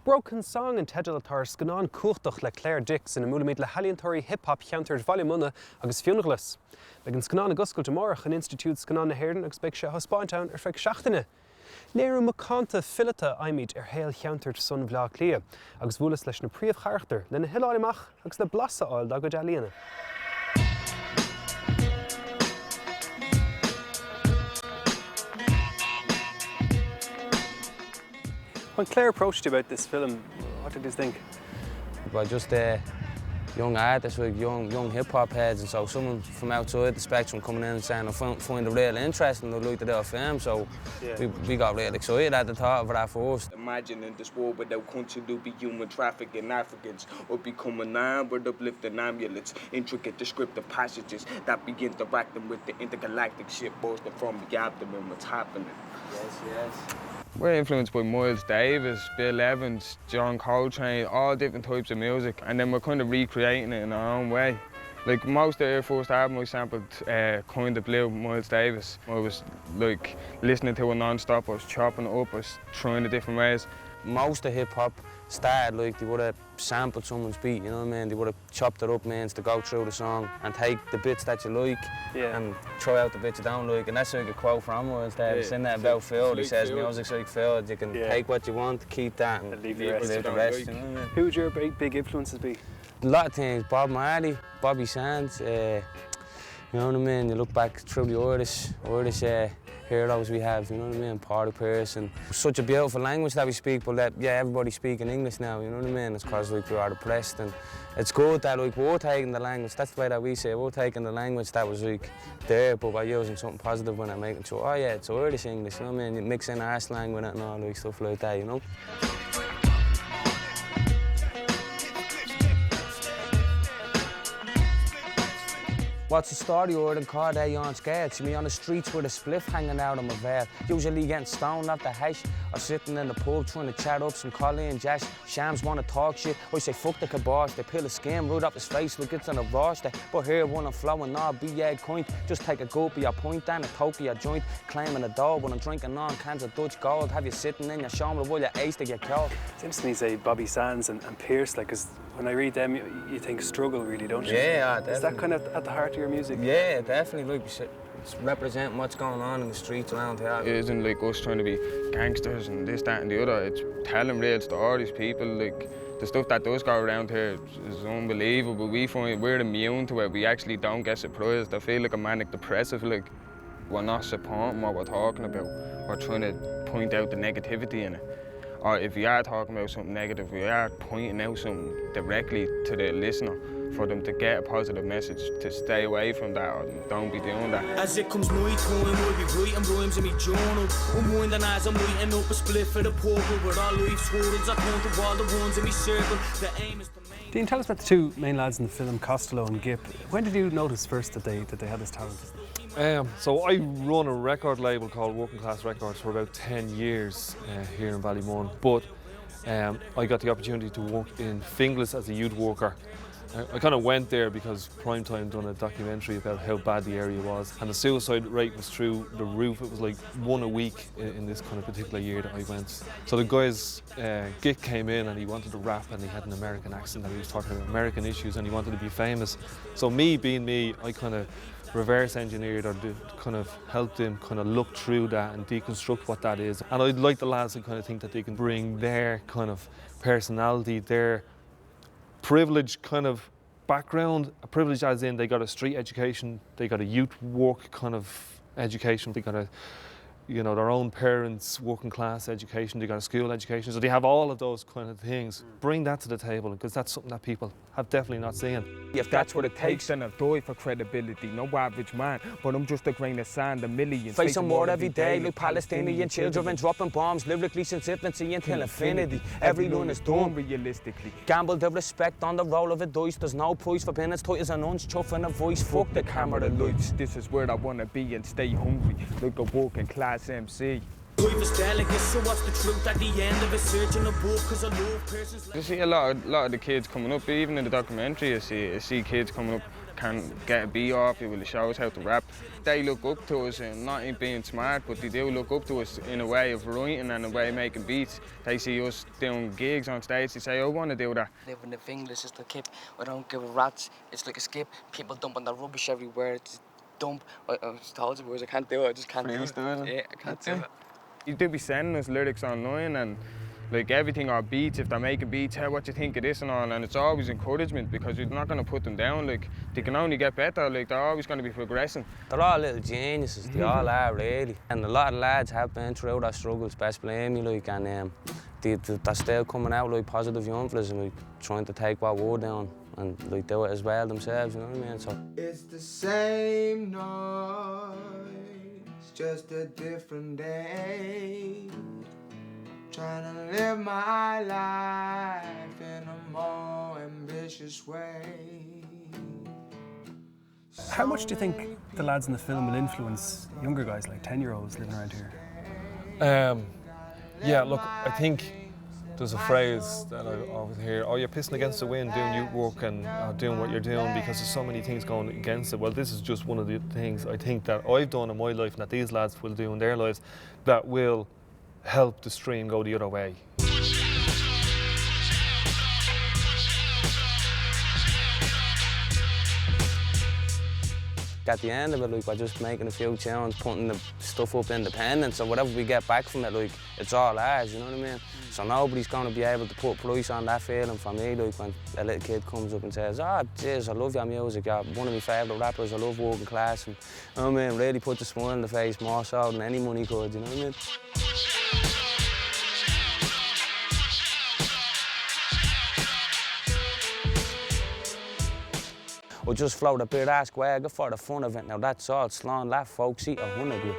Broken Song and Tedalatar Scanon Kurtach le Claire Dix in a Mulamid le Haliantori hip hop chanter Valimuna agus Funeralus. Begin Scanon Guskel Jamorach an Institute Scanon Herden expect Hospointown or Frek Schachtene. Neru Makanta Filata Imid Hail Chantert Sun Vla Clea, agus Vulas Leshna Priv Harchter, then a Hilarimach, agus the Blassa Oil Dagodaliana. When Claire approached you about this film, what did you think? Well, just young artists, like young hip-hop heads, and so someone from outside the spectrum coming in and saying, I find it really interesting, I'd like to do a film, so we got really excited at the thought of that first. Imagine in this world where they'll continue to be human trafficking Africans or become a non-word uplifting ambulance, intricate descriptive passages that begin interacting with the intergalactic ship bursting from the abdomen, what's happening. Yes. We're influenced by Miles Davis, Bill Evans, John Coltrane, all different types of music, and then we're kind of recreating it in our own way. Like most of our first album I sampled Kind of Blue, Miles Davis. I was like listening to it non-stop, I was chopping it up, I was trying it different ways. Most of hip-hop started like they would have sampled someone's beat, you know what I mean? They would have chopped it up, man, to go through the song and take the bits that you like and throw out the bits you don't like. And that's like a quote from Miles Davis in there about Phil. He says music's like Phil, you can take what you want, keep that and leave the rest. You know what I mean? Who would your big influences be? A lot of things, Bob Marley, Bobby Sands, you know what I mean? You look back through the Irish heroes we have, you know what I mean? Party Pearson. Such a beautiful language that we speak, but everybody's speaking English now, you know what I mean? It's because like, we are depressed, and it's good that like, we're taking the language, that's the way that we say it, we're taking the language that was like there, but by using something positive when I'm making sure, oh yeah, it's Irish English, you know what I mean? You mix in our slang with it and all like stuff like that, you know? What's the story or the car there you on scared? See me on the streets with a spliff hanging out of my veil. Usually getting stoned off the hash or sitting in the pub trying to chat up some Collie and Jazz. Shams want to talk shit. I say fuck the kibosh. They peel the skin, root up his face like it's on a rush. But here one I'm flowing, nah, be coin. Just take a gulp of your point down a toke of your joint. Claiming a dog when I'm drinking on cans of Dutch gold. Have you sitting in your shoulder while you ace to get cold. It's interesting you say Bobby Sands and Pierce, like, because when I read them, you think struggle, really, don't you? Yeah, definitely. Is that kind of at the heart of your music? Yeah, definitely. Like, it's representing what's going on in the streets around here. It isn't like us trying to be gangsters and this, that and the other. It's telling real stories. People, like, the stuff that does go around here is unbelievable. We find we're immune to it. We actually don't get surprised. I feel like a manic depressive, like, we're not supporting what we're talking about. We're trying to point out the negativity in it. Or if we are talking about something negative, we are pointing out something directly to the listener for them to get a positive message, to stay away from that or don't be doing that. As it comes my time, I'll be writing rhymes in my journal. Unwinding as I'm lighting up a split for the portal where all life's hurdles are count of all the ones in my circle. The aim is to make... Dean, tell us about the two main lads in the film, Costello and Gipp. When did you notice first that they had this talent? So I run a record label called Working Class Records for about 10 years here in Ballymun. But I got the opportunity to work in Finglas as a youth worker. I kind of went there because Primetime done a documentary about how bad the area was, and the suicide rate was through the roof. It was like one a week in this kind of particular year that I went. So the guys, Gick came in and he wanted to rap, and he had an American accent and he was talking about American issues and he wanted to be famous. So me being me, I kind of reverse engineered or kind of helped him kind of look through that and deconstruct what that is. And I'd like the lads to kind of think that they can bring their kind of personality, their privileged kind of background, a privilege as in they got a street education, they got a youth work kind of education, they got a, you know, their own parents' working class education, they got a school education, so they have all of those kind of things. Bring that to the table, because that's something that people have definitely not seen. If that's what it takes, then I've died for credibility. No average man, but I'm just a grain of sand, a million. Facing war every day, like Palestinian children dropping bombs, lyrically since infancy until infinity. Everyone is done realistically. Gamble the respect on the roll of a dice. There's no price for peanuts, titles and uns, chuffing a voice. Fuck the camera lights. This is where I want to be and stay hungry, like a working class MC. So what's the truth at the end of a search in a book? Cause I love persons like... You see a lot of the kids coming up, even in the documentary, you see kids coming up can get a beat off you, will show us how to rap. They look up to us, and not in being smart, but they do look up to us in a way of writing and a way of making beats. They see us doing gigs on stage, they say, I want to do that. Living the English is the kip. I don't give a rat's. It's like a skip. People dumping the rubbish everywhere. It's dump. I was told you boys, I can't do it. I just can't do it. Yeah, I can't do it. You do be sending us lyrics online and like everything or beats, if they're making beats, how what you think of this and all, and it's always encouragement because you're not going to put them down. Like they can only get better. Like they're always going to be progressing. They're all little geniuses, they all are really. And a lot of lads have been through their struggles, best believe me, like, and they're still coming out like positive young fellas and like trying to take what we're doing and like do it as well themselves, you know what I mean? So it's the same noise, just a different day. Trying to live my life in a more ambitious way. How much do you think the lads in the film will influence younger guys, like 10-year-olds living around here? Yeah, look, I think there's a phrase that I always hear, oh, you're pissing against the wind doing youth work and doing what you're doing because there's so many things going against it. Well, this is just one of the things I think that I've done in my life and that these lads will do in their lives that will help the stream go the other way. at the end of it, like, we're just making a few tunes, putting the stuff up independent, so whatever we get back from it, like, it's all ours, you know what I mean? So nobody's going to be able to put price on that feeling for me, like, when a little kid comes up and says, oh, jeez, I love your music, you're one of my favourite rappers, I love Working Class, and, you know what I mean, really put the smile on the face more so than any money could, you know what I mean? We'll just float a bit of swagger for the fun of it. Now that's all. Slán laugh, folks, eat 100 with.